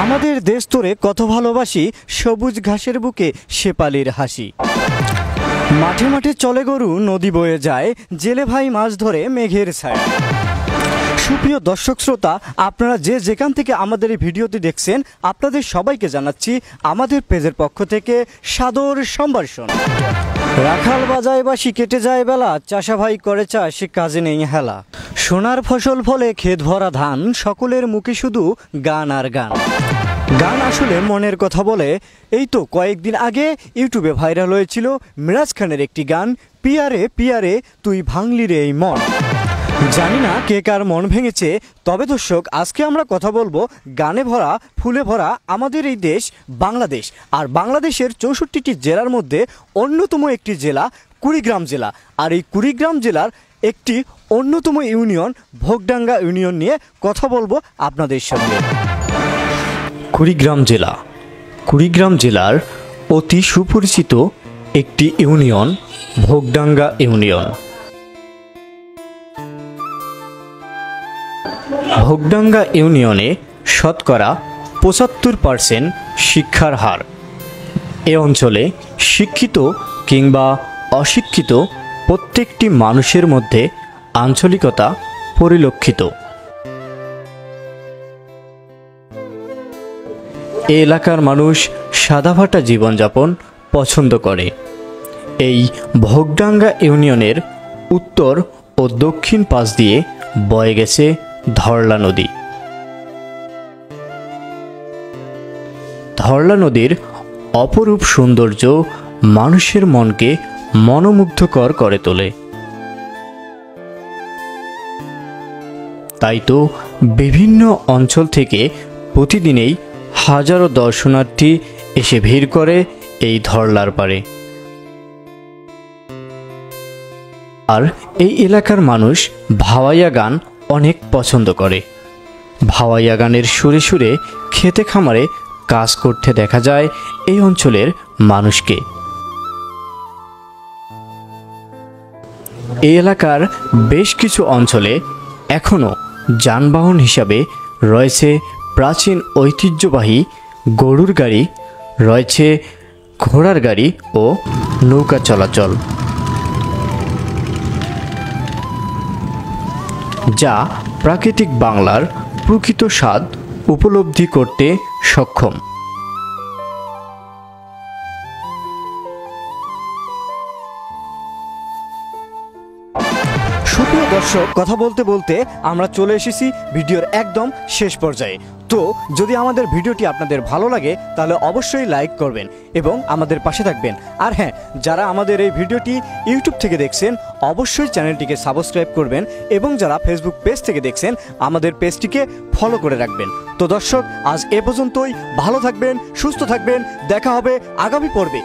আমাদের দেশ তোরে কত ভালোবাসি, সবুজ ঘাসের বুকে শেপালির হাসি। মাঠে মাঠে চলে গরু, নদী বয়ে যায়, জেলে ভাই মাছ ধরে মেঘের ছায়া। সুপ্রিয় দর্শক শ্রোতা, আপনারা যে যেখান থেকে আমাদের এই ভিডিওটি দেখছেন, আপনাদের সবাইকে জানাচ্ছি আমাদের পেজের পক্ষ থেকে সাদর সম্ভাষণ। রাখাল বাজায় বাঁশি, কেটে যায় বেলা, চাষা ভাই করে চাষ, কাজে নেই হেলা। সোনার ফসল ফলে ক্ষেত ভরা ধান, সকলের মুখে শুধু গান আর গান। গান আসলে মনের কথা বলে। এই তো কয়েকদিন আগে ইউটিউবে ভাইরাল হয়েছিল মিরাজ খানের একটি গান, পিয়ারে পিয়ারে তুই ভাঙলি রে এই মন। জানি না কে কার মন ভেঙেছে, তবে দর্শক আজকে আমরা কথা বলবো গানে ভরা ফুলে ভরা আমাদের এই দেশ বাংলাদেশ। আর বাংলাদেশের 64টি জেলার মধ্যে অন্যতম একটি জেলা কুড়িগ্রাম জেলা। আর এই কুড়িগ্রাম জেলার একটি অন্যতম ইউনিয়ন ভোগডাঙ্গা ইউনিয়ন নিয়ে কথা বলবো আপনাদের সঙ্গে। কুড়িগ্রাম জেলা, কুড়িগ্রাম জেলার অতি সুপরিচিত একটি ইউনিয়ন ভোগডাঙ্গা ইউনিয়ন। ভোগডাঙ্গা ইউনিয়নে শতকরা 75% শিক্ষার হার। এ অঞ্চলে শিক্ষিত কিংবা অশিক্ষিত প্রত্যেকটি মানুষের মধ্যে আঞ্চলিকতা পরিলক্ষিত। এ এলাকার মানুষ সাদাভাটা জীবনযাপন পছন্দ করে। এই ভোগডাঙ্গা ইউনিয়নের উত্তর ও দক্ষিণ পাশ দিয়ে বয়ে গেছে ধরলা নদী। ধরলা নদীর অপরূপ সৌন্দর্য মানুষের মনকে মনোমুগ্ধকর করে তোলে। তাই তো বিভিন্ন অঞ্চল থেকে প্রতিদিনেই হাজারো দর্শনার্থী এসে ভিড় করে এই ধরলার পাড়ে। আর এই এলাকার মানুষ ভাওয়াইয়া গান অনেক পছন্দ করে। ভাওয়াইয়া গানের সুরে সুরে খেতে খামারে কাজ করতে দেখা যায় এই অঞ্চলের মানুষকে। এই এলাকার বেশ কিছু অঞ্চলে এখনও যানবাহন হিসাবে রয়েছে প্রাচীন ঐতিহ্যবাহী গরুর গাড়ি, রয়েছে ঘোড়ার গাড়ি ও নৌকা চলাচল, যা প্রাকৃতিক বাংলার প্রকৃত স্বাদ উপলব্ধি করতে সক্ষম। সুপ্রিয় দর্শক, কথা বলতে বলতে আমরা চলে এসেছি ভিডিওর একদম শেষ পর্যায়ে। তো যদি আমাদের ভিডিওটি আপনাদের ভালো লাগে তাহলে অবশ্যই লাইক করবেন এবং আমাদের পাশে থাকবেন। আর হ্যাঁ, যারা আমাদের এই ভিডিওটি ইউটিউব থেকে দেখছেন অবশ্যই চ্যানেলটিকে সাবস্ক্রাইব করবেন এবং যারা ফেসবুক পেজ থেকে দেখছেন আমাদের পেজটিকে ফলো করে রাখবেন। তো দর্শক, আজ এ পর্যন্তই। ভালো থাকবেন, সুস্থ থাকবেন, দেখা হবে আগামী পর্বে।